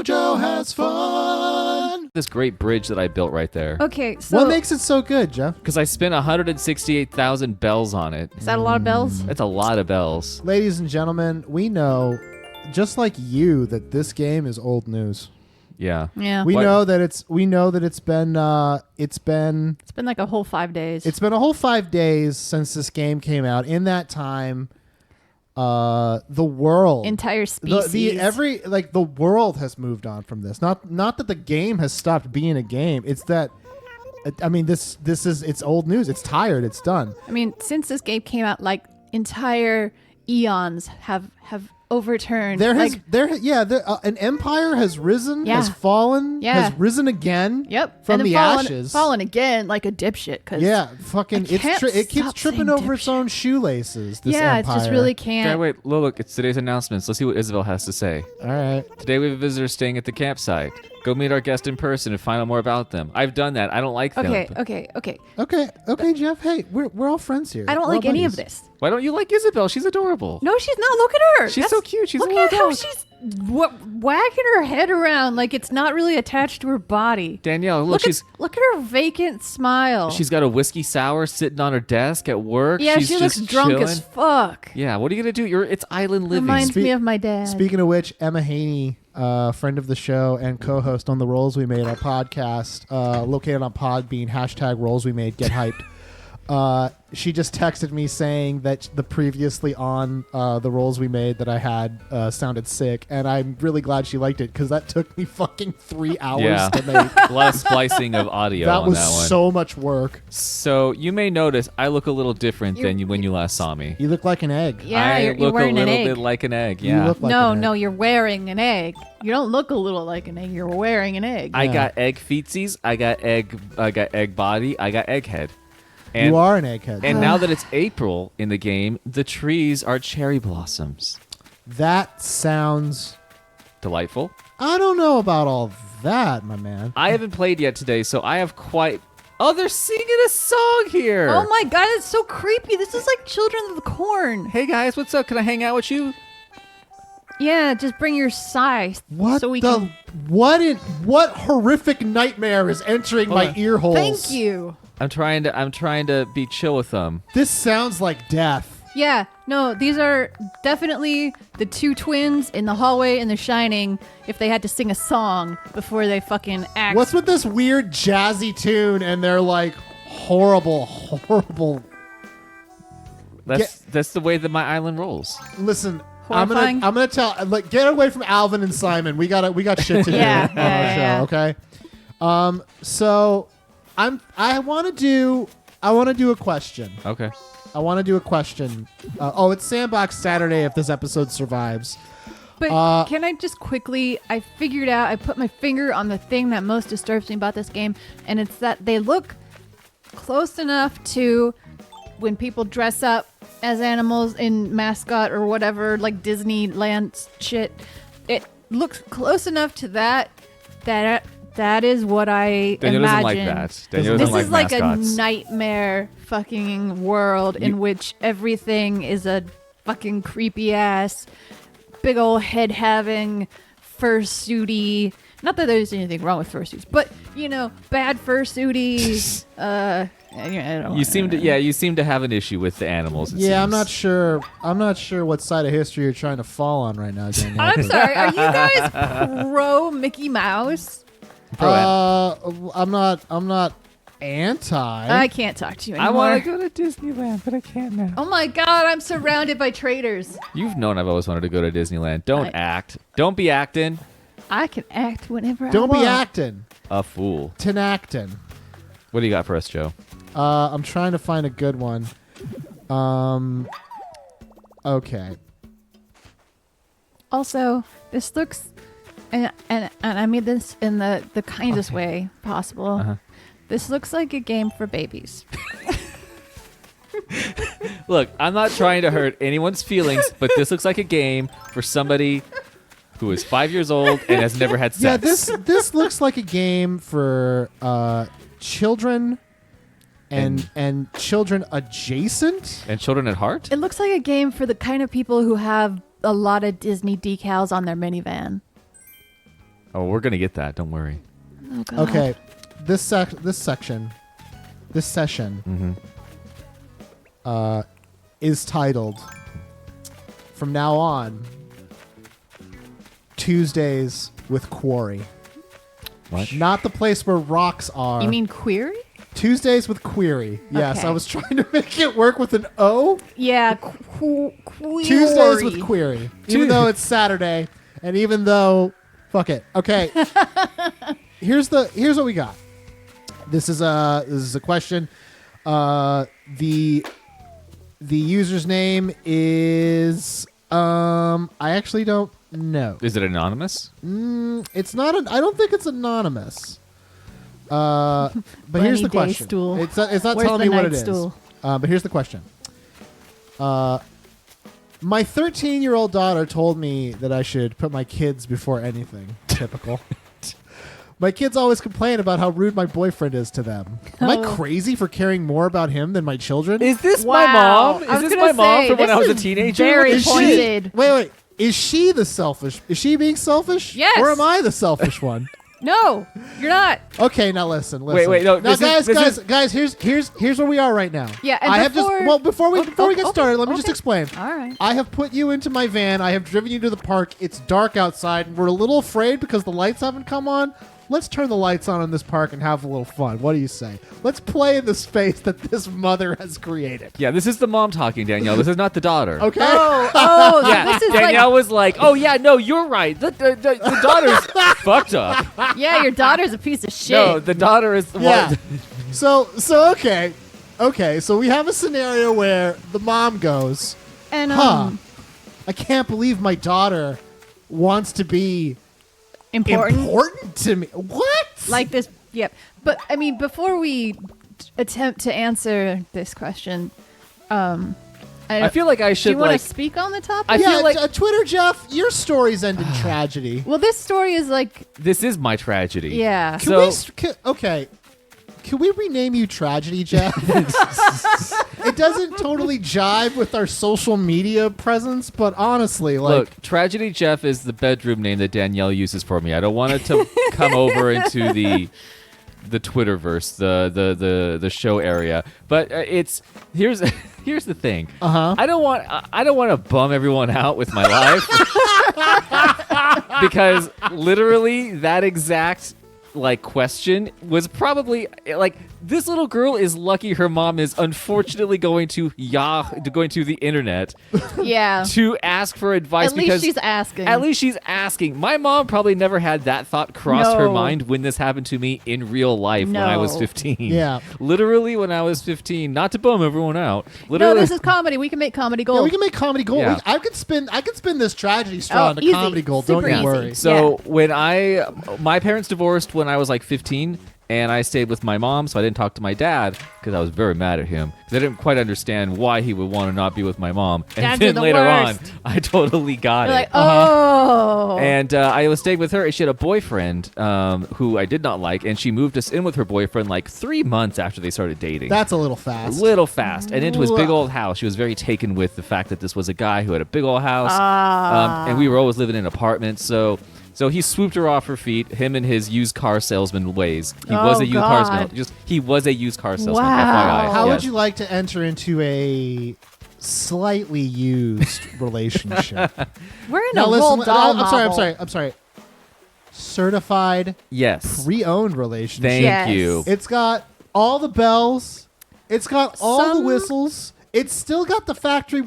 JoJo has fun. This great bridge that I built right there. Okay, so What makes it so good, Jeff? Because I spent 168,000 bells on it. is that a lot of bells? That's a lot of bells. Ladies and gentlemen, we know, just like you, that this game is old news. Yeah. Yeah. We What? know that it's been It's been like a whole 5 days. It's been a whole 5 days since this game came out. In that time, the world, entire species. the world has moved on from this. Not that the game has stopped being a game. It's that, I mean, this is it's old news. It's tired. It's done. I mean, since this game came out, like entire eons have overturned. An empire has risen, has fallen, has risen again. Yep. From and then the ashes, fallen again like a dipshit. Cause it keeps tripping over its own shoelaces. This yeah, empire. it just really Okay, can't. wait, look, it's today's announcements. Let's see what Isabel has to say. All right. Today we have a visitor staying at the campsite. Go meet our guest in person and find out more about them. I've done that. I don't like them. Okay. Jeff. Hey, we're all friends here. I don't We're like all any of buddies. this. Why don't you like Isabel? She's adorable. No, she's not. Look at her. She's so cute. She's a look little at how dog. she's wagging her head around like it's not really attached to her body. Danielle, look, Look at her vacant smile. she's got a whiskey sour sitting on her desk at work. Yeah, she's she looks just drunk chilling. as fuck. Yeah, what are you gonna do? It's island living. Reminds me of my dad. Speaking of which, Emma Haney, friend of the show and co-host on the Rolls We Made, our podcast, located on Podbean, #Rolls We Made, get hyped. She just texted me saying that the previously on the Rolls We Made that I had sounded sick, and I'm really glad she liked it because that took me fucking 3 hours to make. A lot of splicing of audio That on was that one. so much work. So you may notice I look a little different than when you last saw me. You look like an egg. Yeah, I you're look a wearing little an egg. bit like an egg. You Yeah. look like an egg. No, you're wearing an egg. You don't look a little like an egg. You're wearing an egg. I got egg feetsies. I got egg body. I got egg head. And, You are an egghead. And now that it's April in the game, the trees are cherry blossoms. That sounds... Delightful. I don't know about all that, my man. I haven't played yet today, so I have quite... Oh, they're singing a song here. Oh my god, it's so creepy. This is like Children of the Corn. Hey guys, what's up? Can I hang out with you? Yeah, just bring your scythe. What so we the... can... What horrific nightmare is entering my ear holes? Thank you. I'm trying to be chill with them. This sounds like death. Yeah, no, these are definitely the two twins in the hallway in The Shining if they had to sing a song before they fucking act. What's with this weird jazzy tune and they're like horrible. That's the way that my island rolls. Listen, Horrifying? I'm gonna tell get away from Alvin and Simon. We got shit to do Yeah, on our show, okay? So I want to do a question. Okay. I want to do a question. It's Sandbox Saturday if this episode survives. But can I just quickly, I put my finger on the thing that most disturbs me about this game, and it's that they look close enough to when people dress up as animals in mascot or whatever, like Disneyland shit. It looks close enough to that is what I Daniel imagine. doesn't like that. Daniel This doesn't is like like mascots. a nightmare fucking world in which everything is a fucking creepy ass, big old head having fursuity. Not that there's anything wrong with fursuits, but bad fursuity. You seem to have an issue with the animals. it Yeah, I'm seems. not sure what side of history you're trying to fall on right now, Daniel. I'm sorry. Are you guys pro Mickey Mouse? I'm not anti. I can't talk to you I anymore. want to go to Disneyland, but I can't now. Oh my god, I'm surrounded by traitors. You've known I've always wanted to go to Disneyland. Don't I- act. Don't be acting. I can act whenever I Don't want. be acting. A fool. Tinactin. What do you got for us, Joe? I'm trying to find a good one. Okay. Also, this looks, and I mean this in the kindest way possible. Uh-huh. This looks like a game for babies. Look, I'm not trying to hurt anyone's feelings, but this looks like a game for somebody who is 5 years old and has never had sex. Yeah, this looks like a game for children and children adjacent. And children at heart? It looks like a game for the kind of people who have a lot of Disney decals on their minivan. Oh, we're gonna get that. Don't worry. Oh, God. Okay, this session is titled from now on Tuesdays with Quarry. What? Not the place where rocks are. You mean query? Tuesdays with Query. Yes, Okay. I was trying to make it work with an O. Yeah, Tuesdays with Query. Even though it's Saturday, and even though, fuck it. Okay. Here's what we got. This is a question. The user's name is I actually don't know. Is it anonymous? It's not. I don't think it's anonymous. But here's the Bunny day question. stool. It's not Where's telling the me what night it is. stool? But here's the question. My 13-year-old daughter told me that I should put my kids before anything. Typical. My kids always complain about how rude my boyfriend is to them. Am I Oh. crazy for caring more about him than my children? Is this Wow. my mom? I was Is this gonna my mom say, from when this I was a is teenager? very Is she- pointed. Wait. Is she the selfish? Is she being selfish? Yes. Or am I the selfish one? No, you're not. Okay, now listen. Wait, no, Now, this is- guys. Here's where we are right now. Yeah, and I have just before we get okay, started, let me just okay. explain. All right. I have put you into my van. I have driven you to the park. It's dark outside, and we're a little afraid because the lights haven't come on. Let's turn the lights on in this park and have a little fun. What do you say? Let's play in the space that this mother has created. Yeah, this is the mom talking, Danielle. This is not the daughter. Okay. Oh, so Yeah, this is Danielle was like, "Oh yeah, no, you're right. The daughter's fucked up. yeah, your daughter's a piece of shit. No, the daughter is the Yeah. one." So okay. So we have a scenario where the mom goes, and "Huh, I can't believe my daughter wants to be important to me." What? like this. Yep. But I mean, before we attempt to answer this question, I feel like I do should you want like. to speak on the topic? I feel like- Twitter Jeff, your stories end in tragedy. well, this story is like, This is my tragedy. yeah. Can okay. Can we rename you Tragedy Jeff? It doesn't totally jive with our social media presence, but honestly, like, Look, Tragedy Jeff is the bedroom name that Danielle uses for me. I don't want it to come over into the Twitterverse, the show area. But here's the thing. I don't want to bum everyone out with my life because literally that exact like question was probably like, this little girl is lucky her mom is unfortunately going to the internet Yeah. to ask for advice. At least because she's asking. At least she's asking. My mom probably never had that thought cross her No. mind when this happened to me in real life when I was No. 15. Yeah. Literally when I was 15, not to bum everyone out. No, Literally, this is comedy. We can make comedy gold. yeah, we can make comedy gold. Yeah. I could spin this tragedy straw Oh, into easy. comedy gold. Super Don't you easy. worry. So when my parents divorced when I was like 15, and I stayed with my mom, so I didn't talk to my dad because I was very mad at him because I didn't quite understand why he would want to not be with my mom. And Dads then are the later worst. on, I totally got You're it. like, oh. And I was staying with her, and she had a boyfriend who I did not like, and she moved us in with her boyfriend like 3 months after they started dating. That's a little a fast. little fast, and into his big old house. She was very taken with the fact that this was a guy who had a big old house, and we were always living in apartments. So he swooped her off her feet. Him and his used car salesman ways. He was Oh, a used car God. salesman. He was a used car salesman. Wow. FYI. How Yes. would you like to enter into a slightly used relationship? We're in Now a listen, Roald Dahl I'm sorry. Certified Yes. pre-owned relationship. Thank Yes. you. It's got all the bells. It's got all the Some- whistles. It's still got the factory.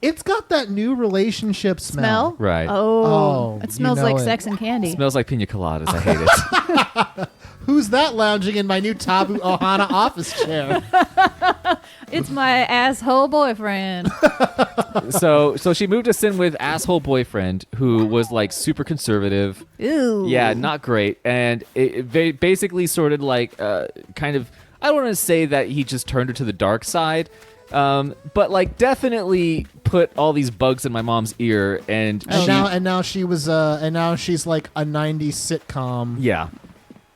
It's got that new relationship smell. Smell? Right. Oh, It smells you know like it. sex and candy. Smells like pina coladas. I hate it. Who's that lounging in my new Tabu Ohana office chair? It's my asshole boyfriend. So she moved us in with asshole boyfriend who was like super conservative. Ooh. Yeah, not great. And it basically sort of like kind of, I don't want to say that he just turned her to the dark side, but like definitely put all these bugs in my mom's ear. And Now she's like a 90s sitcom. yeah.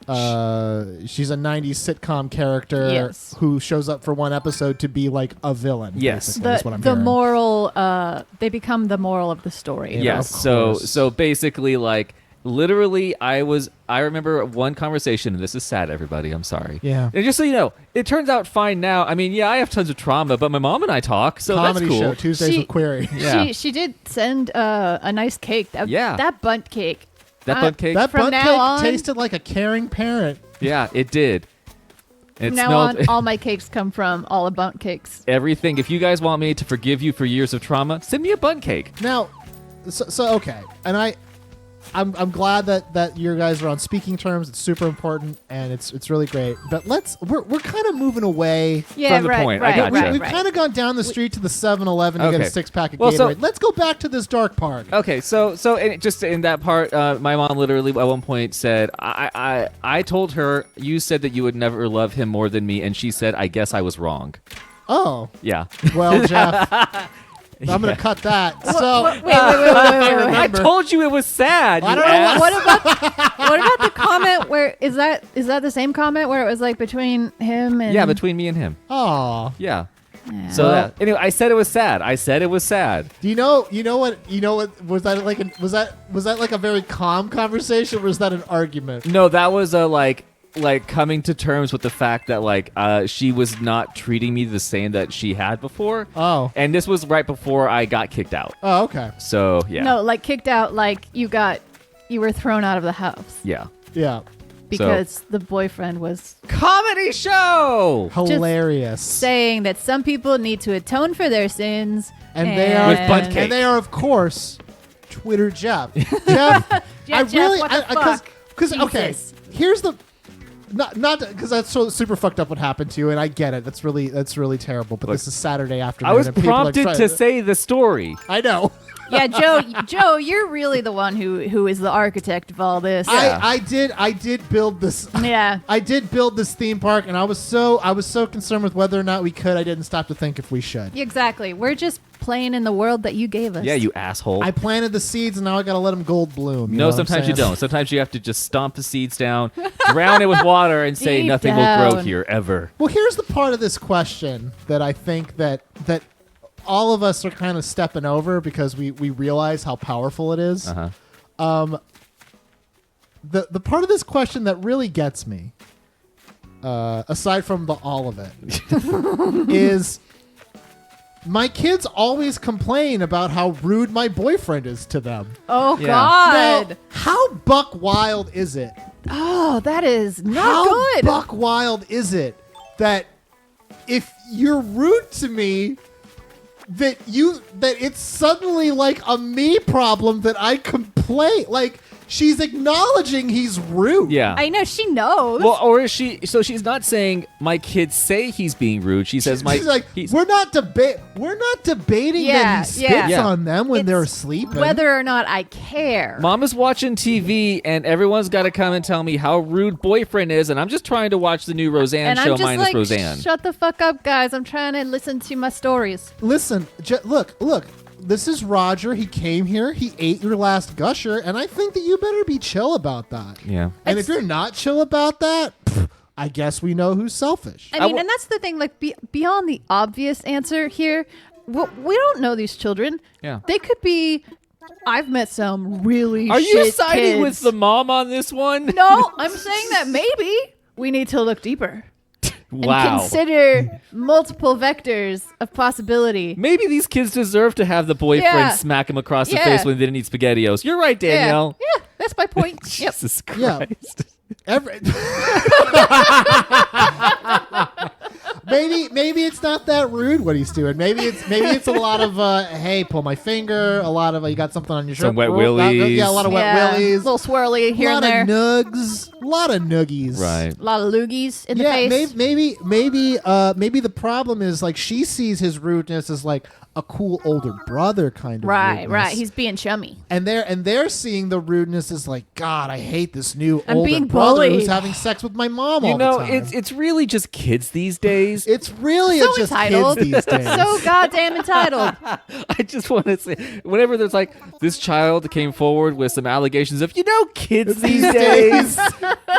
She's a 90s sitcom character Yes. who shows up for one episode to be like a villain. Yes. basically, is what I'm The hearing. moral, they become the moral of the story. Yeah. Yes. of course. So basically like literally, I remember one conversation, and this is sad, everybody. I'm sorry. Yeah. And just so you know, it turns out fine now. I mean, yeah, I have tons of trauma, but my mom and I talk, so Comedy that's cool. show Tuesdays with Query. Yeah. She did send a nice cake. That bunt cake. That bunt cake. That From bunt now cake on- tasted like a caring parent. Yeah, it did. It From now smelled on, all my cakes come from all the bunt cakes. everything. If you guys want me to forgive you for years of trauma, send me a bunt cake. Now, so okay, and I'm glad that you guys are on speaking terms. It's super important, and it's really great. But we're kind of moving away. Yeah, From the right, point. I right, gotcha. right, We've right. kind of gone down the street to the 7-Eleven to get Okay. a 6-pack of Well, Gatorade. so- Let's go back to this dark park. Okay, so just in that part, my mom literally at one point said, I told her you said that you would never love him more than me, and she said, I guess I was wrong. Oh, Yeah. well, Jeff, I'm going to cut that. So, Wait. I told you it was sad. I you don't know ass. What about the comment where is that the same comment where it was like between him and Yeah, between me and him. oh, Yeah. Yeah. So anyway, I said it was sad. do you know what was that like a very calm conversation, or was that an argument? No, that was a like coming to terms with the fact that she was not treating me the same that she had before. Oh, And this was right before I got kicked out. oh, okay, So yeah. No, like kicked out, like you were thrown out of the house Yeah. yeah, because the boyfriend was Comedy show. hilarious. saying that some people need to atone for their sins, And they are With bunt cake. and they are, of course, Twitter Jeff. Jeff, I Jeff, really, what the because fuck? okay, Jesus. here's the. Not because that's so super fucked up what happened to you, and I get it. That's really terrible. But Look, this is Saturday afternoon. I was and people are prompted trying to say the story. I know. Yeah, Joe, you're really the one who is the architect of all this. Yeah. I did build this. Yeah. I did build this theme park, and I was so concerned with whether or not we could. I didn't stop to think if we should. Exactly. We're just playing in the world that you gave us. Yeah, you asshole. I planted the seeds, and now I got to let them gold bloom. You know No, what I'm sometimes you saying? don't. Sometimes you have to just stomp the seeds down, drown it with water, and say Deep nothing will grow down. here ever. Well, here's the part of this question that I think that all of us are kind of stepping over because we realize how powerful it is. Uh-huh. The part of this question that really gets me, aside from all of it, is my kids always complain about how rude my boyfriend is to them. Oh Yeah. God. Now, how buck wild is it? Oh, that is not How good. buck wild is it that if you're rude to me, that it's suddenly like a me problem that I complain? Like, she's acknowledging he's rude. Yeah. I know she knows. Well, or is she? So she's not saying my kids say he's being rude. She says She's like, we're not debating that he spits Yeah. on them when It's they're sleeping. whether or not I care. Mama's watching TV, and everyone's got to come and tell me how rude boyfriend is, and I'm just trying to watch the new Roseanne and show I'm just minus like, Roseanne. shut the fuck up, guys. I'm trying to listen to my stories. Listen, look. This is Roger. He came here. He ate your last gusher, and I think that you better be chill about that. Yeah. And if you're not chill about that, I guess we know who's selfish. I mean, and that's the thing. Like, beyond the obvious answer here, we don't know these children. Yeah. They could be. I've met some really. Are you shit siding kids. with the mom on this one? No, I'm saying that maybe we need to look deeper and Wow. consider multiple vectors of possibility. Maybe these kids deserve to have the boyfriend Yeah. smack him across the Yeah. face when they didn't eat SpaghettiOs. You're right, Danielle. Yeah, that's my point. Yep. Jesus Yeah. Christ. Maybe it's not that rude what he's doing. Maybe it's a lot of hey, pull my finger. A lot of you got something on your shirt. Some wet willies. Yeah, a lot of wet Yeah, willies. little swirly here a and lot there. of nugs. A lot of noogies. Right. A lot of loogies in the Yeah, face. maybe the problem is like she sees his rudeness as like a cool older brother kind of Right, rudeness. right. He's being chummy. and they're seeing the rudeness as like, God, I hate this new I'm older being brother who's bullied. having sex with my mom You all know, the time. it's really just kids these days. It's really So just entitled. kids these days. So goddamn entitled. I just want to say, whenever there's like this child came forward with some allegations of, kids these days,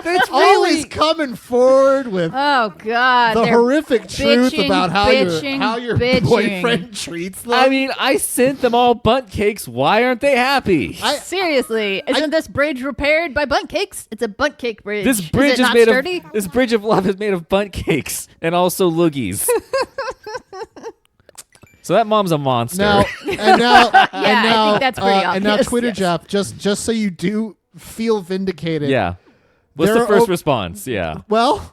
That's always really coming forward with Oh God, the they're horrific truth bitching, about how your bitching. boyfriend treats them. I mean, I sent them all bunt cakes. Why aren't they happy? Seriously, isn't this bridge repaired by bunt cakes? It's a bunt cake bridge. This bridge is it not made sturdy? of this bridge of love is made of bunt cakes and also loogies. So that mom's a monster. now, and now, I think that's pretty and now obvious, Twitter yes. Jeff, just so you do feel vindicated. yeah. What's There the first are- response? Yeah. Well,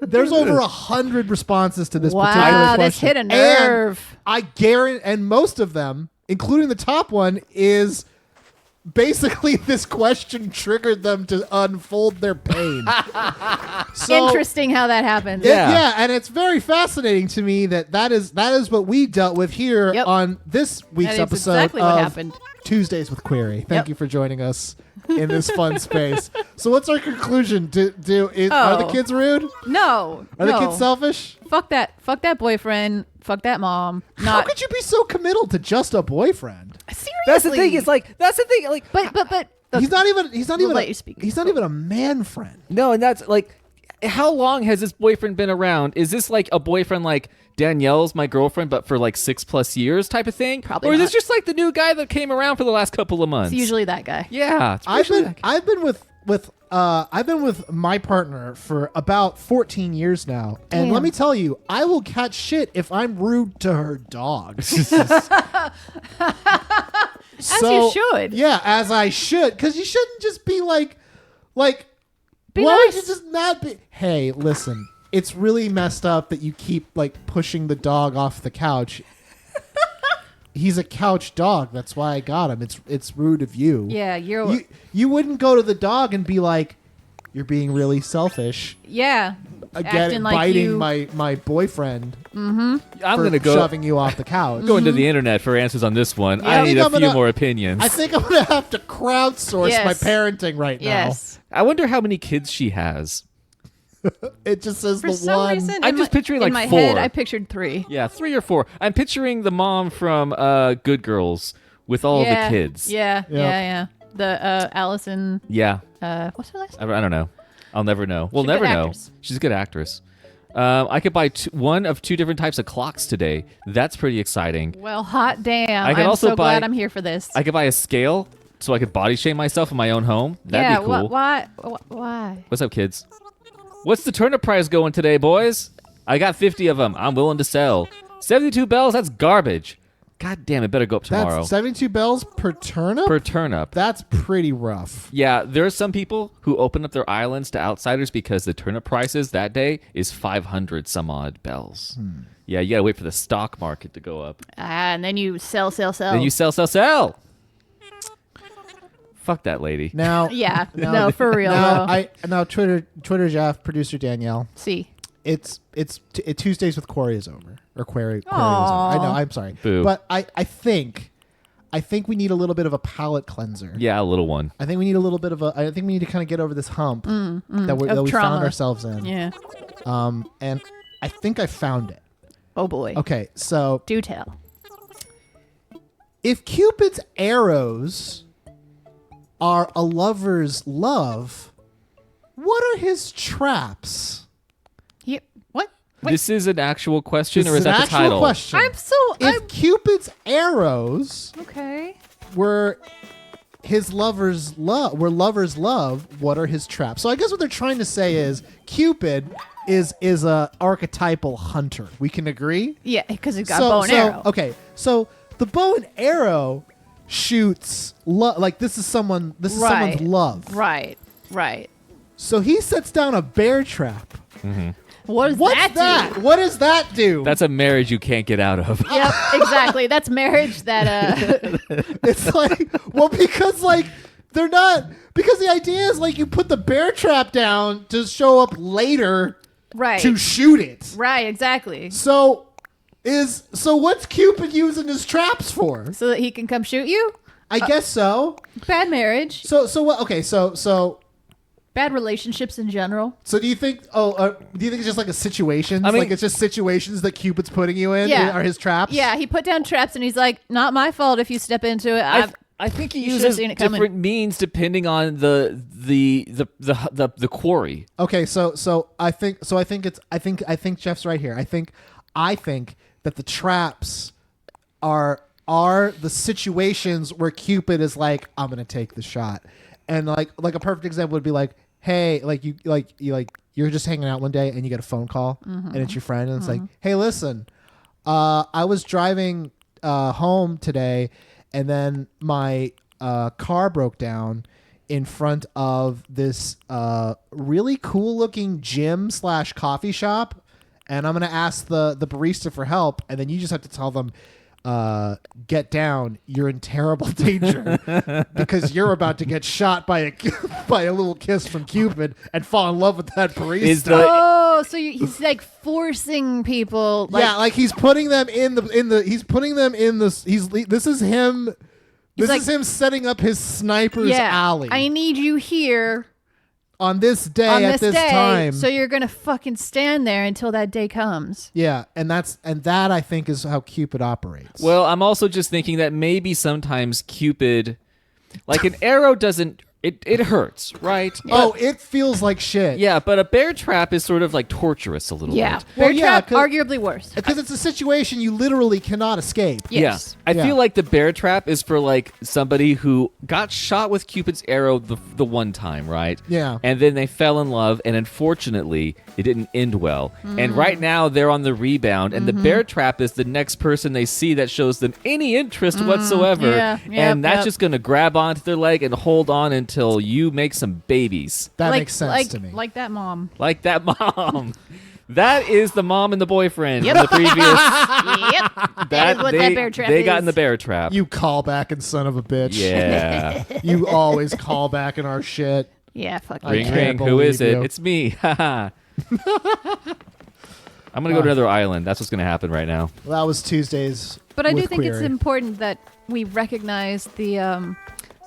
there's over 100 responses to this particular Wow, question. this hit a And nerve. I guarantee, and most of them, including the top one, is basically this question triggered them to unfold their pain. So, Interesting how that happens. Yeah. and it's very fascinating to me that is what we dealt with here Yep. on this week's That is episode exactly what of happened. Tuesdays with Query. Thank Yep. you for joining us in this fun space. So what's our conclusion? Are the Oh. kids rude? No, Are no. the kids selfish? Fuck that boyfriend. Fuck that mom. How Not could you be so committal to just a boyfriend? seriously. That's the thing. That's the thing. Like, but look, He's not even we'll let you speak. he's not even a man friend. no, and that's like, how long has this boyfriend been around? Is this like a boyfriend like Danielle's my girlfriend, but for like 6+ years type of thing? Probably Or is not. this just like the new guy that came around for the last couple of months? it's usually that guy. Yeah. It's I've usually been that guy. I've been with my partner for about 14 years now, and Damn. let me tell you, I will catch shit if I'm rude to her dog. As you should. Yeah, as I should, because you shouldn't just be like, Be why would nice. you just not be? Hey, listen, it's really messed up that you keep like pushing the dog off the couch. He's a couch dog. That's why I got him. It's rude of you. Yeah, you're. You wouldn't go to the dog and be like, "You're being really selfish." Yeah. Again, Acting like biting you. my boyfriend I'm for gonna go shoving you off the couch. go into the internet for answers on this one. Yeah. I I need think a I'm few gonna- more opinions. I think I'm gonna have to crowdsource Yes. my parenting right now. Yes. I wonder how many kids she has. It just says For the some one. reason, I'm in just my- picturing, in like, my 4. head, I pictured 3. Yeah, 3 or 4. I'm picturing the mom from Good Girls with all yeah. the kids. Yeah. Yep. Yeah. The Allison. Yeah. What's her last? I don't know. I'll never know. We'll She's a never good know. actress. She's a good actress. I could buy one of 2 different types of clocks today. That's pretty exciting. Well, hot damn! I can I'm also so glad buy- I'm here for this. I could buy a scale so I could body shame myself in my own home. That'd yeah. be cool. Why? Why? What's up, kids? What's the turnip price going today, boys? I got 50 of them. I'm willing to sell. 72 bells? That's garbage. God damn, it better go up tomorrow. That's 72 bells per turnip. Per turnip. That's pretty rough. Yeah, there are some people who open up their islands to outsiders because the turnip prices that day is 500 some odd bells. Yeah, you gotta wait for the stock market to go up. And then you sell. Then you sell. Fuck that lady. Now, Yeah. No, for real. though. now Twitter Jeff, producer Danielle. See. It's Tuesdays with Corey is over, or Query is over. Aw. I know. I'm sorry, Boo. but I think we need a little bit of a palate cleanser. Yeah, a little one. I think we need a little bit of a. I think we need to kind of get over this hump that we Of found trauma. ourselves in. Yeah. And I think I found it. Oh boy. Okay, so Do tell. if Cupid's arrows are a lover's love, what are his traps? Yep. What? Wait. This is an actual question, This or is is an that the actual title? question. I'm so. If Cupid's arrows Okay. were his lover's love, what are his traps? So I guess what they're trying to say is Cupid is a archetypal hunter. We can agree. Yeah, because it's got bow and arrow. Okay, so the bow and arrow shoots like this is someone's love. Right. Right. So he sets down a bear trap. What does What's that that? do? What does that do? That's a marriage you can't get out of. Yep, exactly. That's marriage that It's like, well, because like they're not, because the idea is like you put the bear trap down to show up later right. to shoot it. Right, exactly. So what's Cupid using his traps for? So that he can come shoot you? I guess so. Bad marriage. So what? Okay, so Bad relationships in general. do you think? Do you think it's just like a situations? I mean- like it's just situations that Cupid's putting you in Yeah. are his traps? Yeah, he put down traps and he's like, not my fault if you step into it. I think he You should've uses seen it coming. different means depending on the quarry. Okay, so I think Jeff's right here. I think that the traps are the situations where Cupid is like, I'm gonna take the shot, and like a perfect example would be like, hey, you're just hanging out one day and you get a phone call and it's your friend and it's like, hey, listen, I was driving home today and then my car broke down in front of this really cool looking gym / coffee shop, and I'm gonna ask the barista for help, and then you just have to tell them, get down, you're in terrible danger because you're about to get shot by a little kiss from Cupid and fall in love with that barista. Oh, so he's like forcing people. Like, Yeah, like he's putting them in the he's putting them in this. This is him. This like- is him setting up his sniper's alley. I need you here on this day on at this day, time. so you're gonna fucking stand there until that day comes. Yeah, and that I think is how Cupid operates. Well, I'm also just thinking that maybe sometimes Cupid, like an arrow doesn't, it hurts, right? oh, it feels like shit. Yeah, but a bear trap is sort of like torturous a little Yeah, bit. bear Well, yeah, trap 'cause- arguably worse. because it's a situation you literally cannot escape. Yes. Yeah. I Yeah. feel like the bear trap is for like somebody who got shot with Cupid's arrow the one time, right? Yeah. And then they fell in love, and unfortunately, it didn't end well. And right now, they're on the rebound, and the bear trap is the next person they see that shows them any interest whatsoever. Yeah. Yep, And that's yep. just going to grab onto their leg and hold on until you make some babies. That like, makes sense like, to me. Like that mom. Like that mom. That is the mom and the boyfriend Yep. from the previous. Yep. That is what that bear trap they is. got in the bear trap. You call back and son of a bitch. Yeah. You always call back in our shit. Yeah, fuck I Ring, can't ring. Who is believe it? you. It's me. Haha. I'm going to go to another island. That's what's going to happen right now. Well, that was Tuesdays. But I do with think it's Query. important that we recognize the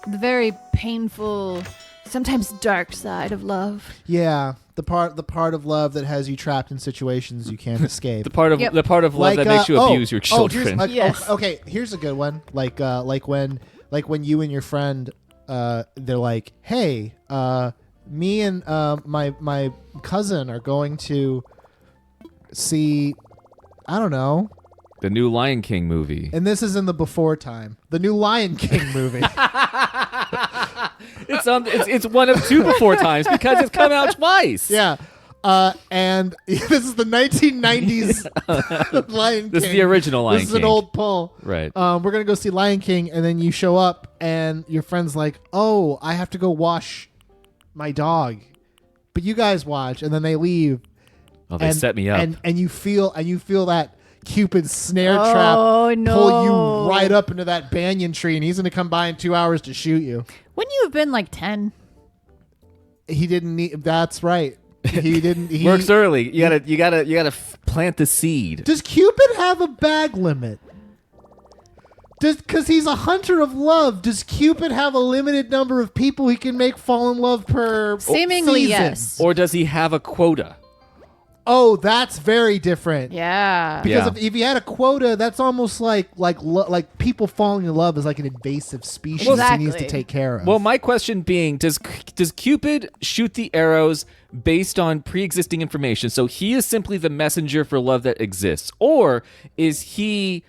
very painful, sometimes dark side of love. Yeah, the part of love that has you trapped in situations you can't escape. The part of Yep. the part of love that makes you abuse your children. Here's, Yes. okay, here's a good one. Like when you and your friend, they're like, hey, me and my cousin are going to see, I don't know, The new Lion King movie. and this is in the before time, the new Lion King movie. It's one of two before times because it's come out twice. Yeah. And this is the 1990s Lion King. This is the original Lion This is an King. old pull. Right. We're going to go see Lion King, and then you show up, and your friend's like, oh, I have to go wash my dog. But you guys watch, and then they leave. Oh, they set me up. And you feel that Cupid's snare Oh, trap no. pull you right up into that banyan tree, and he's going to come by in 2 hours to shoot you. Wouldn't you have been like 10? He didn't need. That's right. He didn't. He, Works early. You gotta plant the seed. Does Cupid have a bag limit? Because he's a hunter of love, does Cupid have a limited number of people he can make fall in love per Seemingly, season? yes. Or does he have a quota? Oh, that's very different. Yeah. Because Yeah. if you had a quota, that's almost like people falling in love is like an invasive species Well, he needs to exactly. take care of. Well, my question being, does Cupid shoot the arrows based on pre-existing information? So he is simply the messenger for love that exists, or is he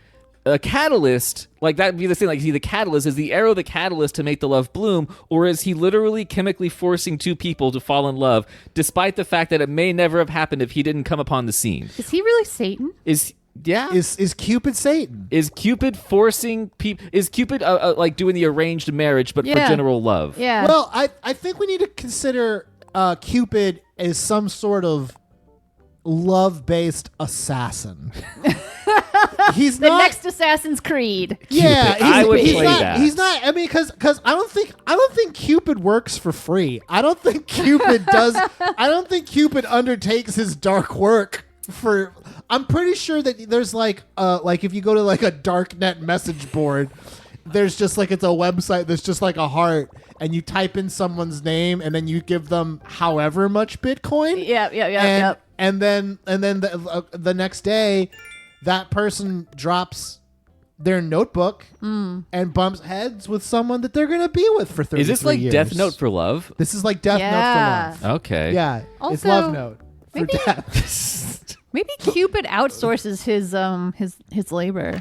a catalyst? Like that would be the thing. Like, is he the catalyst? Is the arrow the catalyst to make the love bloom, or is he literally chemically forcing two people to fall in love, despite the fact that it may never have happened if he didn't come upon the scene? Is he really Satan? Is Cupid Satan? Is Cupid forcing people? Is Cupid like doing the arranged marriage, but for Yeah. general love? Yeah. Well, I think we need to consider Cupid as some sort of love-based assassin. He's the not. next Assassin's Creed. Yeah, Cupid. I would he's play not, that. He's not. I mean, because I don't think Cupid works for free. I don't think Cupid does. I don't think Cupid undertakes his dark work for. I'm pretty sure that there's like if you go to like a darknet message board, there's just like it's a website that's just like a heart, and you type in someone's name and then you give them however much Bitcoin. Yep. And then the next day, that person drops their notebook and bumps heads with someone that they're gonna be with for 33 years. Is this like Death Note for love? This is like Death Note for love. Okay. Yeah, it's Also, Love Note for maybe- death. Maybe Cupid outsources his labor.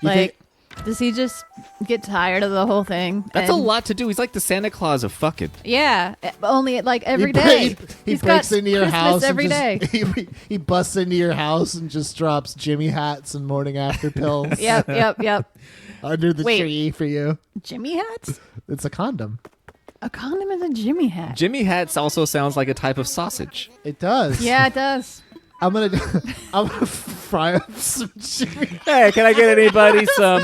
You Like, does he just get tired of the whole thing? That's a and- lot to do. He's like the Santa Claus of fucking. Yeah, only like every He day. He He's breaks got into your Christmas house every and day. just, he busts into your house and just drops Jimmy hats and morning after pills. Yep. Under the Wait. tree for you. Jimmy hats? It's a condom. A condom is a Jimmy hat. Jimmy hats also sounds like a type of sausage. It does. Yeah, it does. I'm gonna fry up some Jimmy. Hey, can I get anybody some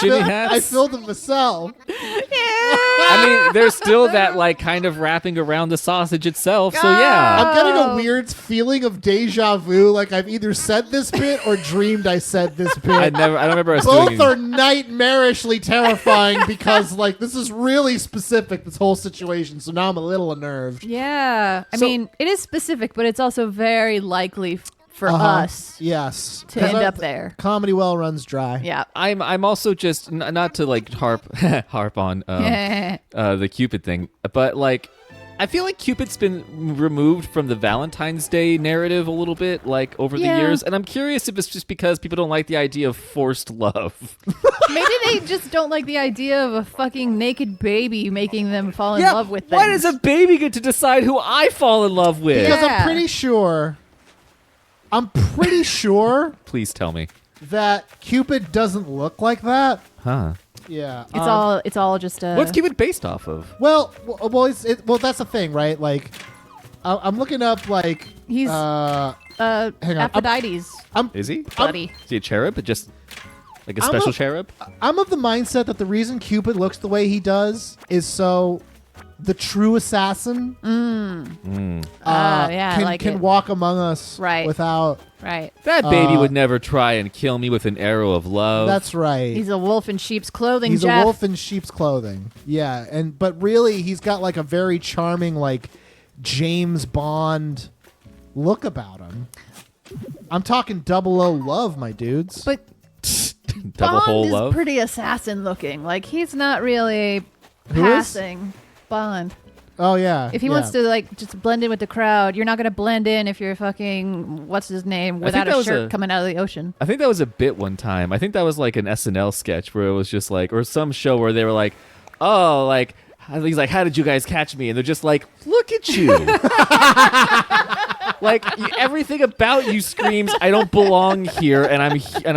Jimmy hats? I filled them myself. I mean, there's still that like kind of wrapping around the sausage itself. So yeah. I'm getting a weird feeling of deja vu, like I've either said this bit or dreamed I said this bit. I don't remember us Both doing. are nightmarishly terrifying because, like, this is really specific, this whole situation. So now I'm a little unnerved. Yeah. I So- mean, it is specific, but it's also very likely for us Yes. to 'Cause end our up there. Comedy well runs dry. Yeah. I'm also just not to like harp on the Cupid thing, but like I feel like Cupid's been removed from the Valentine's Day narrative a little bit, like over the Yeah. years, and I'm curious if it's just because people don't like the idea of forced love. Maybe they just don't like the idea of a fucking naked baby making them fall in love with them. Why does a baby get to decide who I fall in love with? Because Yeah. I'm pretty sure Please tell me. that Cupid doesn't look like that. Huh? Yeah. It's all just a. What's Cupid based off of? Well, that's the thing, right? Like, I'm looking up, like, He's hang on. Aphrodite's Is he? buddy. Is he a cherub? Just like a I'm special a- cherub? I'm of the mindset that the reason Cupid looks the way he does is so the true assassin Yeah, I like can it. walk among us Right. without. Right. That baby would never try and kill me with an arrow of love. That's right. He's a wolf in sheep's clothing. He's Jeff. a wolf in sheep's clothing. Yeah, but really he's got like a very charming, like, James Bond look about him. I'm talking 00 love, my dudes. But Double Bond hole is love. pretty assassin looking. Like he's not really Who is? passing Bond. Oh yeah. If he wants to like just blend in with the crowd, you're not gonna blend in if you're fucking what's his name without that a was shirt coming out of the ocean. I think that was a bit one time. I think that was like an SNL sketch where it was just like, or some show where they were like, oh, like, he's like, how did you guys catch me? And they're just like, look at you. Like everything about you screams, I don't belong here, and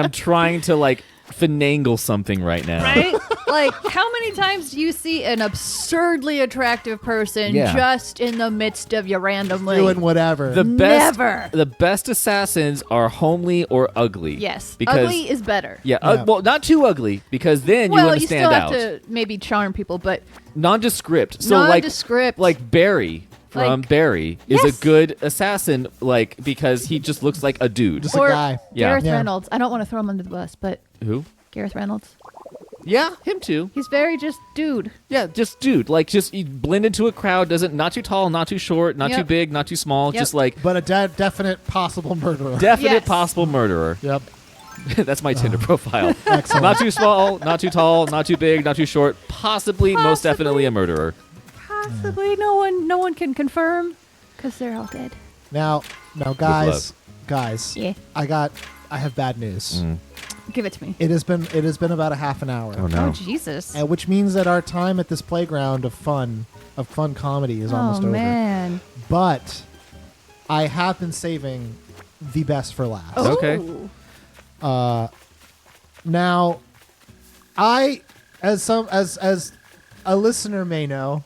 I'm trying to like finagle something right now. Right? Like, how many times do you see an absurdly attractive person Yeah. just in the midst of you randomly? doing whatever. The best, Never. the best assassins are homely or ugly. Yes. because Ugly is better. yeah, Yeah. Well, not too ugly because then Well, you're gonna you stand still out. have to maybe charm people, but Nondescript. So nondescript. like Barry from Like- Barry is Yes. a good assassin, like because he just looks like a dude. Just a or guy. Yeah. Gareth Yeah. Reynolds. I don't want to throw him under the bus, but Who? Gareth Reynolds. Yeah, him too. He's very just dude. Yeah, just dude. Like just you blend into a crowd. Doesn't not too tall, not too short, not too Yep. big, not too small. Yep. Just like But a definite possible murderer. definite Yes. possible murderer. Yep. That's my Tinder profile. Excellent. Not too small, not too tall, not too big, not too short. Possibly, most Possibly. definitely a murderer. Possibly no one can confirm because they're all dead. Now, guys, Yeah. I have bad news. Give it to me. It has been about a half an hour. Oh no. Oh Jesus. Which means that our time at this playground of fun comedy is almost over. Man. But I have been saving the best for last. Oh. Okay. Now, as a listener may know,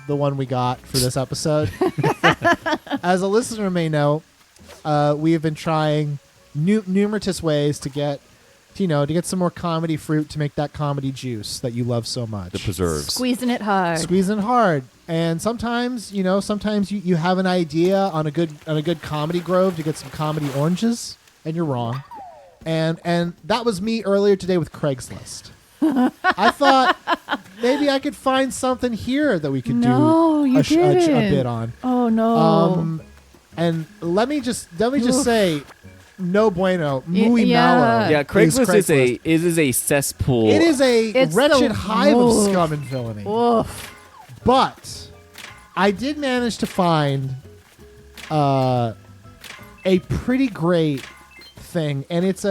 the one we got for this episode, as a listener may know, we have been trying numerous ways to get some more comedy fruit to make that comedy juice that you love so much. The preserves. Squeezing it hard. Squeezing hard. And sometimes you have an idea on a good comedy grove to get some comedy oranges, and you're wrong. And that was me earlier today with Craigslist. I thought maybe I could find something here that we could No, do you a didn't. bit on. Oh no. And let me just say, no bueno. Muy yeah. malo. Yeah, Craigslist is a cesspool. It is a It's wretched the- hive of Oof. scum and villainy. Woof. But I did manage to find a pretty great thing, and it's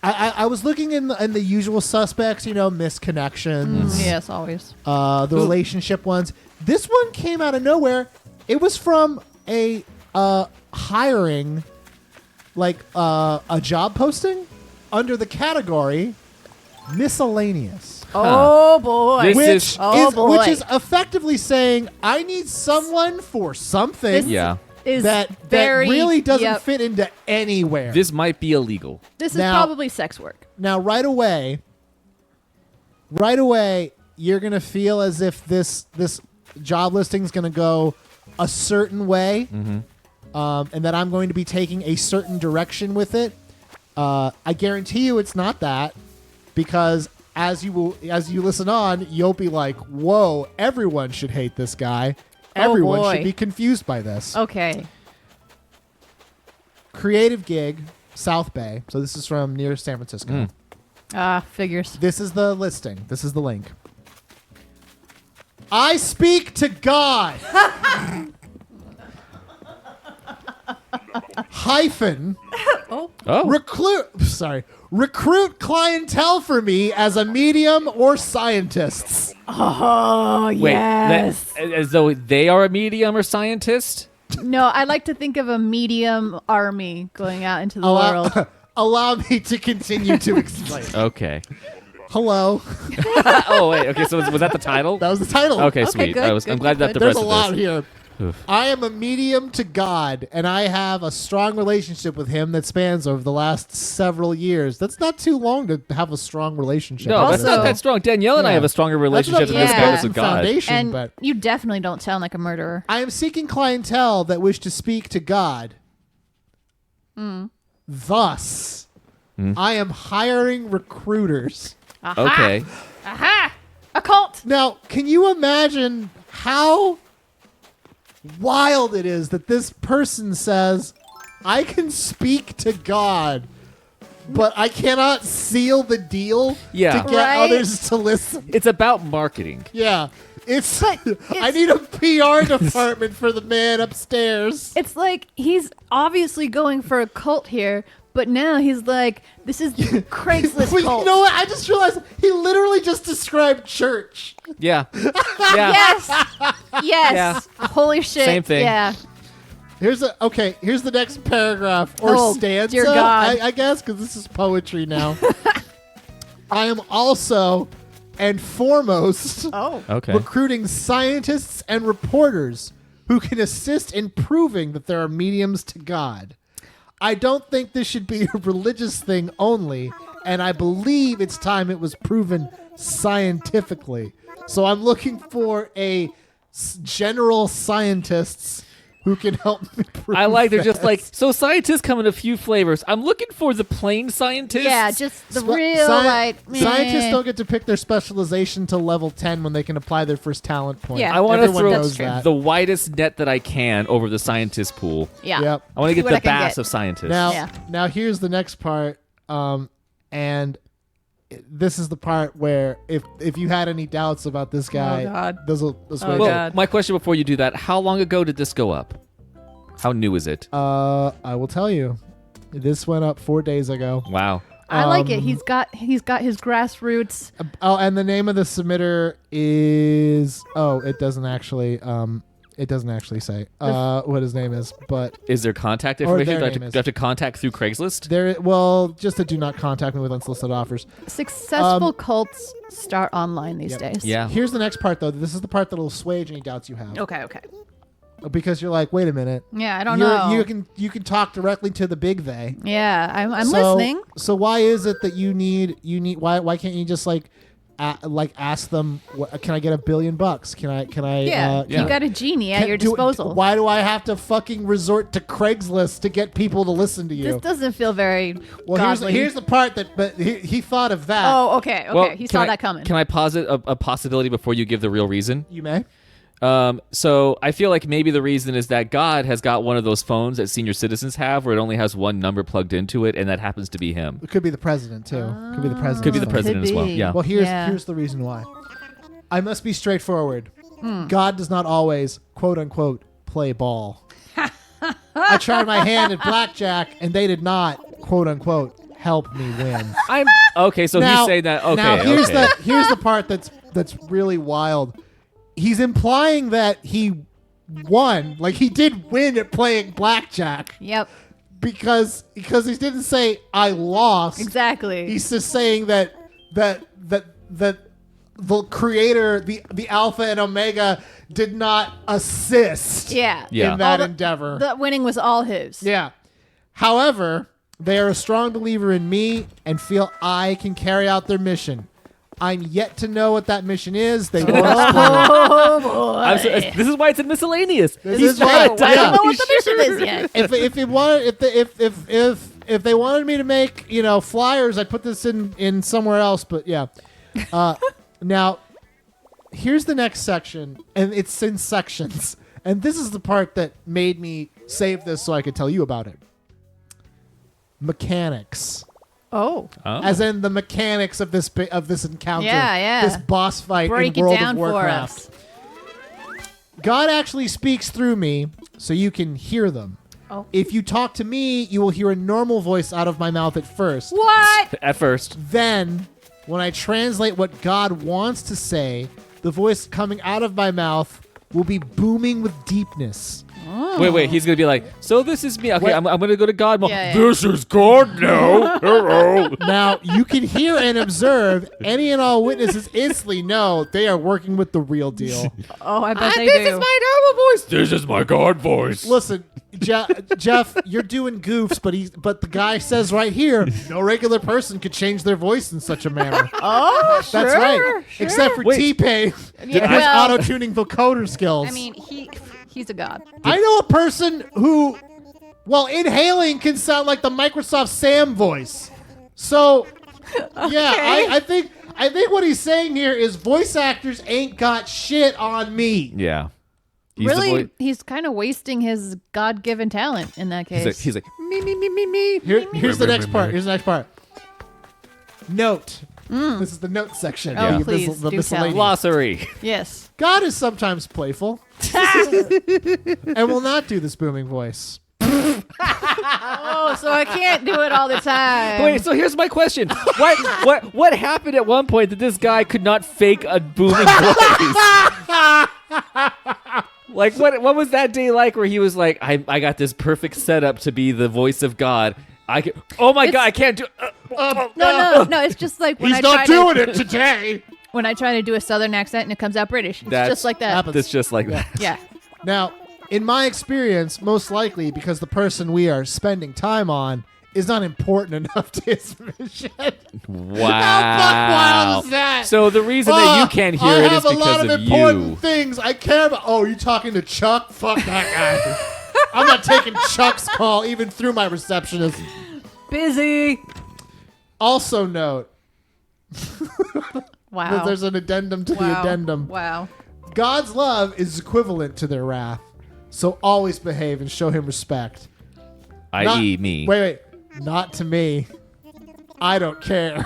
I was looking in the usual suspects, misconnections, Yes, always. the relationship ones. This one came out of nowhere. It was from a hiring, like a job posting under the category miscellaneous. Oh boy. This Which is- Oh, boy. which is effectively saying I need someone for something This Yeah. is that very really doesn't yep. fit into anywhere. This might be illegal. This is Now- probably sex work. Now, right away, you're gonna feel as if this job listing is gonna go a certain way, and that I'm going to be taking a certain direction with it. I guarantee you, it's not that, because as you listen on, you'll be like, "Whoa! Everyone should hate this guy. Everyone boy. should be confused by this." Okay. Creative gig, South Bay. So this is from near San Francisco. Figures. This is the listing. This is the link. I speak to God. Hyphen. Oh. Oh. Recruit clientele for me as a medium or scientists. Oh, Wait, yes. as though they are a medium or scientist? No, I like to think of a medium army going out into the world. Allow me to continue to explain. Okay. Hello. Oh, wait. Okay, so was that the title? That was the title. Okay, sweet. good, I'm good, glad that good. the There's rest a of lot this. here. Oof. I am a medium to God, and I have a strong relationship with him that spans over the last several years. That's not too long to have a strong relationship. No, with that's him. not that strong. Danielle and I Yeah. have a stronger That's relationship than enough this to guy build does some with God. foundation, And but you definitely don't sound like a murderer. I am seeking clientele that wish to speak to God. Thus, I am hiring recruiters. Aha. Okay. Aha! A cult. Now, can you imagine how wild it is that this person says, I can speak to God, but I cannot seal the deal Yeah. to get Right? others to listen? It's about marketing. Yeah. It's, But I it's- need a PR department for the man upstairs. It's like he's obviously going for a cult here, but now he's like, this is Craigslist But cult. you know what? I just realized he literally just described church. Yeah. Yeah. Yes. Yes. Yeah. Holy shit. Same thing. Yeah. Here's the next paragraph or Oh, stanza, dear God. I guess, because this is poetry now. I am also and foremost Oh. Okay. recruiting scientists and reporters who can assist in proving that there are mediums to God. I don't think this should be a religious thing only, and I believe it's time it was proven scientifically. So I'm looking for general scientists who can help me prove I like they're just this. like, so scientists come in a few flavors. I'm looking for the plain scientists. Yeah, just the Sci- real, scientists meh. don't get to pick their specialization till level 10 when they can apply their first talent point. Yeah. I want to Everyone throw knows true. that. the widest net that I can over the scientist pool. Yeah. Yep. I want to See get what the I can bass get. of scientists. Now, Yeah. now here's the next part, and this is the part where if you had any doubts about this guy, God. this Oh, well, God. my question before you do that: how long ago did this go up? How new is it? I will tell you, this went up 4 days ago. Wow. I like it. Um, He's got his grassroots. Oh, and the name of the submitter is it doesn't actually say what his name is, but Is there contact Or information? their Do I have to, name is. do I have to contact through Craigslist? just to do not contact me with unsolicited offers. Successful cults start online these Yep. days. Yeah. Here's the next part, though. This is the part that'll assuage any doubts you have, Okay. Okay. because you're like, wait a minute. Yeah. I don't know. You can talk directly to the big they. Yeah. I'm So- listening. So why is it that you need why can't you just ask them, can I get $1 billion? Can I Yeah. yeah. You got a genie at your disposal. Why do I have to fucking resort to Craigslist to get people to listen to you? This doesn't feel very Well, godly. here's the part but he thought of that. Oh, okay. Okay. Well, he can saw I- that coming. Can I posit a possibility before you give the real reason? You may. So I feel like maybe the reason is that God has got one of those phones that senior citizens have where it only has one number plugged into it, and that happens to be him. It could be the president too. Could be the president. Could be the president as well. be. Yeah. Well, here's the reason why. I must be straightforward. God does not always, quote unquote, play ball. I tried my hand at blackjack, and they did not, quote unquote, help me win. I'm okay. So Now- he's saying that. Okay. Now here's okay. here's the part that's really wild. He's implying that he won, like he did win at playing blackjack, Yep. because he didn't say I lost. Exactly. He's just saying that the creator, the Alpha and Omega, did not assist yeah. Yeah. in that All endeavor. The winning was all his. Yeah. However, they are a strong believer in me and feel I can carry out their mission. I'm yet to know what that mission is. They won't explain. Oh boy. This is why it's in miscellaneous. This He's is why- trying to I yeah. don't know what the be mission sure. is yet. If they wanted me to make flyers, I'd put this in somewhere else. But yeah. Now, here's the next section, and it's in sections. And this is the part that made me save this so I could tell you about it. Mechanics. Oh. Oh. As in the mechanics of this encounter. Yeah. This boss fight Break in it World down of for Warcraft. us. God actually speaks through me so you can hear them. Oh. If you talk to me, you will hear a normal voice out of my mouth at first. What? At first. Then, when I translate what God wants to say, the voice coming out of my mouth will be booming with deepness. Wait. He's gonna be like, so this is me. Okay, Wait. I'm gonna go to God mode. Yeah. This is God now. Hello. Now, you can hear and observe. Any and all witnesses instantly know they are working with the real deal. Oh, I bet they This do. is my normal voice. This is my God voice. Listen, Jeff, you're doing goofs, but the guy says right here, no regular person could change their voice in such a manner. Oh, sure. That's right. Sure. Except for Wait. T-Pain, Yeah, who has well- auto-tuning vocoder skills. I mean, he's a god. I know a person who, while inhaling, can sound like the Microsoft Sam voice. So, yeah, I think what he's saying here is voice actors ain't got shit on me. Yeah. He's the Really, voice- he's kind of wasting his God-given talent in that case. He's like me. Here's the next part. Note. This is the note section. Oh, The- please, the do miscellaneous. Glossary. Yes. God is sometimes playful and will not do this booming voice. Oh, so I can't do it all the time. Wait, so here's my question. What happened at one point that this guy could not fake a booming voice? Like what was that day like where he was like, I got this perfect setup to be the voice of God. Oh my God, I can't do No. It's just like when He's I not try doing to, it today. when I try to do a Southern accent and it comes out British. It's That's- just like that. happens. That's just like that. Yeah. Now, in my experience, most likely because the person we are spending time on is not important enough to his mission. Wow. How fuck wild is that? So the reason that you can't hear I it is have a lot because of of important you. things I care about. Oh, you talking to Chuck? Fuck that guy. I'm not taking Chuck's call even through my receptionist. Busy. Also note, Wow. that there's an addendum to the Wow. addendum. Wow. God's love is equivalent to their wrath. So always behave and show him respect. I.e. Not- me. Wait. Not to me. I don't care.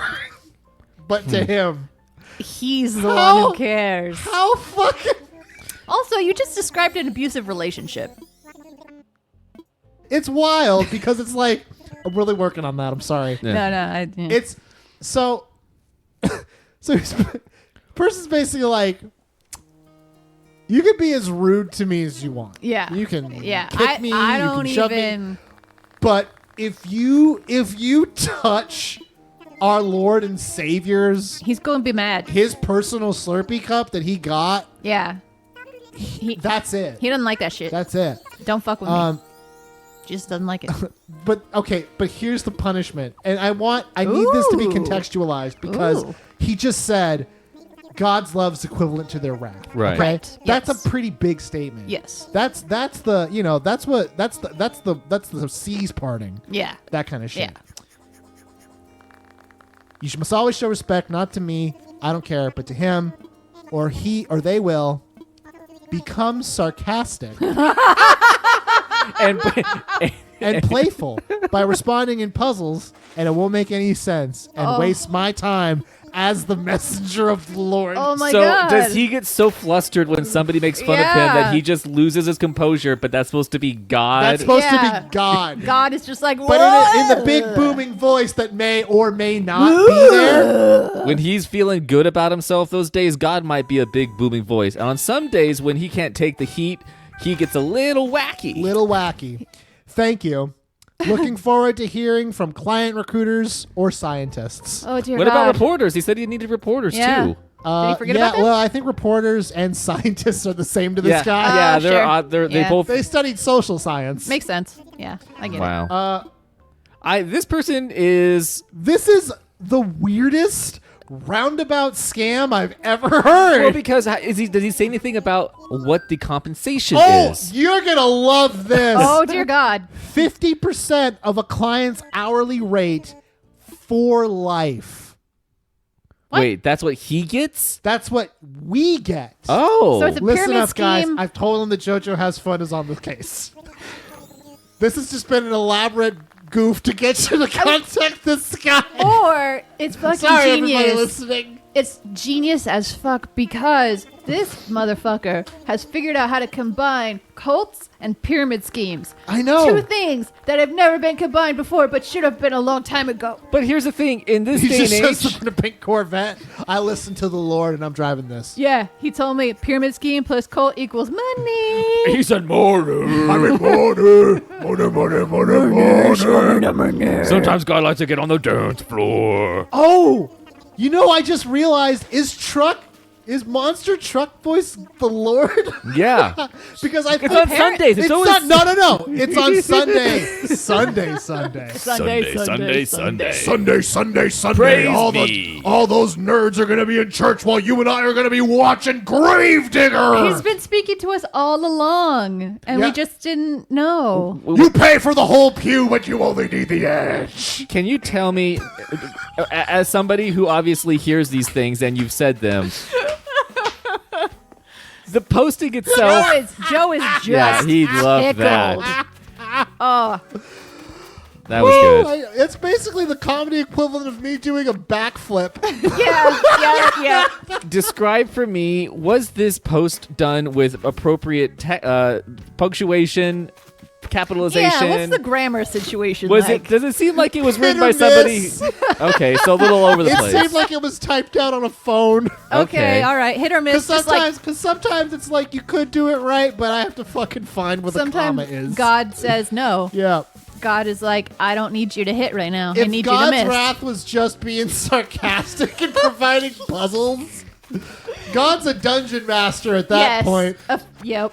But to him. He's the How- one who cares. How fucking... Also, you just described an abusive relationship. It's wild because it's like... I'm really working on that. I'm sorry. Yeah. No. It's... So... so person's basically like... You can be as rude to me as you want. Yeah. You can Yeah. kick me. I you don't can shove me. even. But if you touch our Lord and Savior's He's going to be mad. his personal Slurpee cup that he got, Yeah. that's it. He doesn't like that shit. That's it. Don't fuck with me. Just doesn't like it. But here's the punishment, and I need this to be Ooh. contextualized because Ooh. he just said God's love is equivalent to their wrath. Right. Okay, Right. that's Yes. a pretty big statement. Yes. That's the seas parting. Yeah. That kind of shit. Yeah. You must always show respect, not to me, I don't care, but to him, or he or they will. become sarcastic and and playful by responding in puzzles, and it won't make any sense, and waste my time as the messenger of the Lord. Oh my so god. does he get so flustered when somebody makes fun of him that he just loses his composure? But that's supposed to be God. That's supposed to be God. God is just like, But in the big booming voice that may or may not be there. When he's feeling good about himself those days, God might be a big booming voice. And on some days when he can't take the heat, he gets a little wacky. Little wacky. Thank you. Looking forward to hearing from client recruiters or scientists. Oh dear What God. about reporters? He said he needed reporters Yeah. too. Did he forget yeah, about them? well, I think reporters and scientists are the same to this Yeah, guy. yeah, Sure. they Yeah. both. They studied social science. Makes sense. Yeah, I get it. Wow. This person is. This is the weirdest roundabout scam I've ever heard. Well, because does he say anything about what the compensation Oh, is? you're going to love this. Oh dear God. 50% of a client's hourly rate for life. What? Wait, that's what he gets? That's what we get. Oh. So it's a Listen pyramid up, guys. scheme. I've told him that JoJo Has Fun is on the case. This has just been an elaborate goof to get you to contact this guy. Or it's fucking Sorry, everybody genius. listening. It's genius as fuck because this motherfucker has figured out how to combine cults and pyramid schemes. I know. Two things that have never been combined before but should have been a long time ago. But here's the thing: in this He day just and shows age, up in a pink Corvette. I listen to the Lord and I'm driving this. Yeah, he told me pyramid scheme plus cult equals money. he said more. Sometimes God likes to get on the dance floor. Oh, you know, I just realized, is Monster Truck Voice the Lord? Yeah. Because I It's on Sundays. It's always not, no. It's on Sunday. Sunday. Sunday. Praise All those nerds are going to be in church while you and I are going to be watching Gravedigger. He's been speaking to us all along, and Yeah. we just didn't know. You pay for the whole pew, but you only need the edge. Can you tell me, as somebody who obviously hears these things and you've said them, the posting itself. Joe is just Yeah, he loved that. tickled. Oh, That was good. It's basically the comedy equivalent of me doing a backflip. yeah. Describe for me, was this post done with appropriate punctuation, capitalization? Yeah, what's the grammar situation Was like? it? Does it seem like it was written Hit by or somebody? miss. Okay, so a little over the It place. seemed like it was typed out on a phone. Okay. All right, hit or miss. Because sometimes it's like you could do it right, but I have to fucking find where the comma Sometimes is. God says no. Yeah. God is like, I don't need you to hit right now. I If need God's you to miss. wrath was just being sarcastic and providing puzzles, God's a dungeon master at that Yes. point. Yep.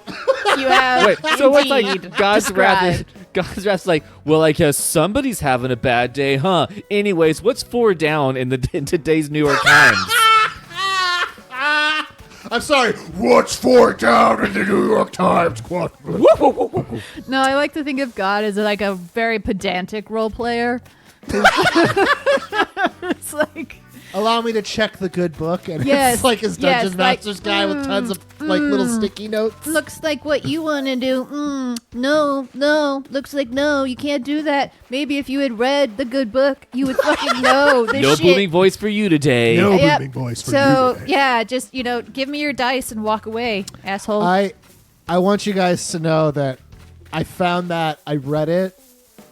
You have. Wait, so what's indeed like God's wrath? described. God's wrath's like, well, I guess somebody's having a bad day, huh? Anyways, what's 4 down in today's New York Times? I'm sorry. What's 4 down in the New York Times? No, I like to think of God as like a very pedantic role player. It's like, Allow me to check the good book, and Yes, it's like his yes, dungeon like, master's guy with tons of like little sticky notes. looks like what you want to do. No. Looks like no, you can't do that. Maybe if you had read the good book, you would fucking know this No shit. booming voice for you today. No Yep. booming voice for So, you today. yeah, just, give me your dice and walk away, asshole. I want you guys to know that I found that, I read it,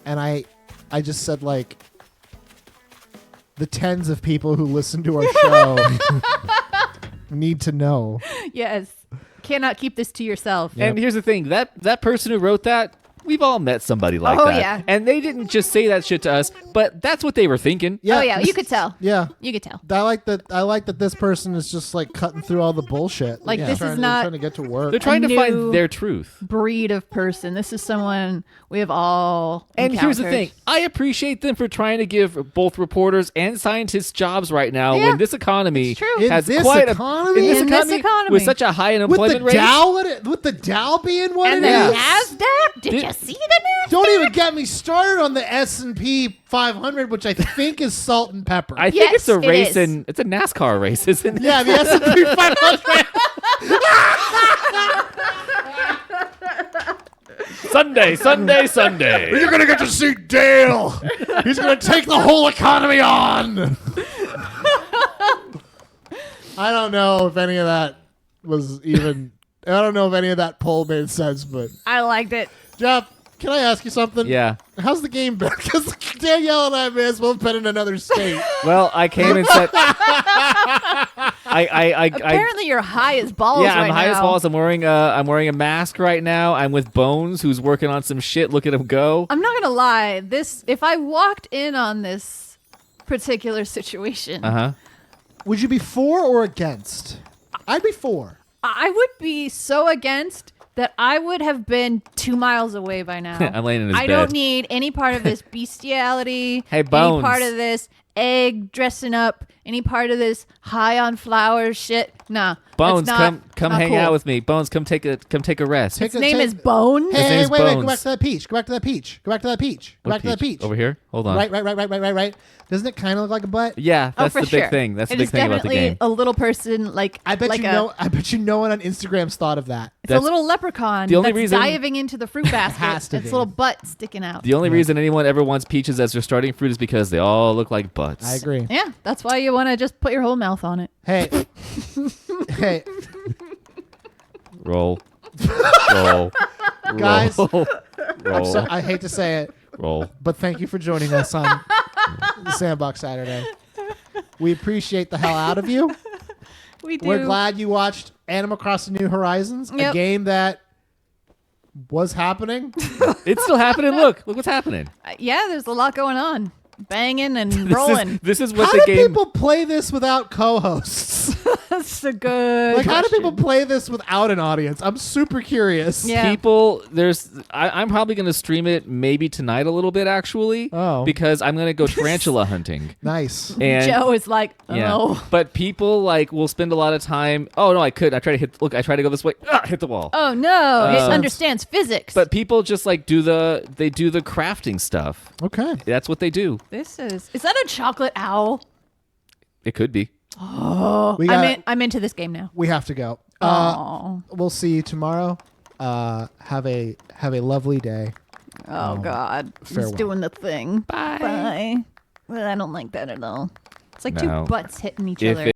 and I just said, like, the tens of people who listen to our show need to know. Yes. Cannot keep this to yourself. And here's the thing: that person who wrote that, we've all met somebody like Oh, that. yeah. And they didn't just say that shit to us, but that's what they were thinking. Oh, yeah, you could tell. Yeah. You could tell. I like that this person is just like cutting through all the bullshit. Like, this is trying not- trying to get to work. They're trying to new- find their truth. Breed of person. This is someone we have all And here's the encountered. thing: I appreciate them for trying to give both reporters and scientists jobs right now Yeah, when this economy it's true. In has this quite economy? a In this economy. with such a high with unemployment the rate. Dow, with the Dow being what And it the is. NASDAQ? Did you see the NASDAQ? Don't even get me started on the S&P 500, which I think is salt and pepper. I think it's a Yes, it race is. it's a NASCAR race, isn't it? yeah, the S&P 500. Sunday, Sunday, Sunday. You're gonna get to see Dale. He's gonna take the whole economy on. I don't know if any of that was even. I don't know if any of that poll made sense, but I liked it. Jeff, can I ask you something? Yeah. How's the game been? Because Danielle and I may as well have been in another state. Well, I came and said. Apparently, you're high as balls. Yeah, I'm right high now. as balls. I'm wearing a mask right now. I'm with Bones, who's working on some shit. Look at him go. I'm not gonna lie. If I walked in on this particular situation, Would you be for or against? I'd be for. I would be so against that I would have been 2 miles away by now. I'm laying in his I bed. don't need any part of this bestiality. Hey, Bones. Any part of this egg dressing up. Any part of this high on flowers shit. Nah. Bones, that's not, come not hang cool. out with me. Bones, come take a rest. His name is Bones. His Hey, name's wait, Bones. go back to that peach. Go back to that peach. Go back to that peach. Go What back to that peach. Over here? Hold on. Right. Doesn't it kind of look like a butt? Yeah, that's for the big sure. thing. That's the It big is thing about the definitely game. a little person like I bet like you know. I bet you no one on Instagram's thought of that. It's a That's- little leprechaun the only that's reason- diving into the fruit basket. has to its be. little butt sticking out. The only reason anyone ever wants peaches as their starting fruit is because they all look like butts. I agree. Yeah, that's why you want to just put your whole mouth on it. Hey, hey, Roll. Roll. Guys. Roll. Roll. so, I hate to say it, Roll. but thank you for joining us on the Sandbox Saturday. We appreciate the hell out of you. We do. We're glad you watched Animal Crossing New Horizons, a Yep. game that was happening. It's still happening. Look what's happening. Yeah, there's a lot going on. Banging and rolling. This is what How the do game. people play this without co-hosts? That's a good. Like, how do question. people play this without an audience? I'm super curious. Yeah. People, I'm probably going to stream it maybe tonight a little bit actually. Oh. Because I'm going to go tarantula hunting. Nice. And Joe is like, oh. yeah. But people like will spend a lot of time. Oh no, I could. I try to hit. Look, I try to go this way. Hit the wall. Oh no, it understands physics. But people just like do the crafting stuff. Okay. That's what they do. is that a chocolate owl? It could be. I'm into this game now. We have to go. Oh, We'll see you tomorrow. Have a lovely day. oh God, farewell. he's doing the thing. Bye. Bye. Well, I don't like that at all. It's like No. two butts hitting each If other.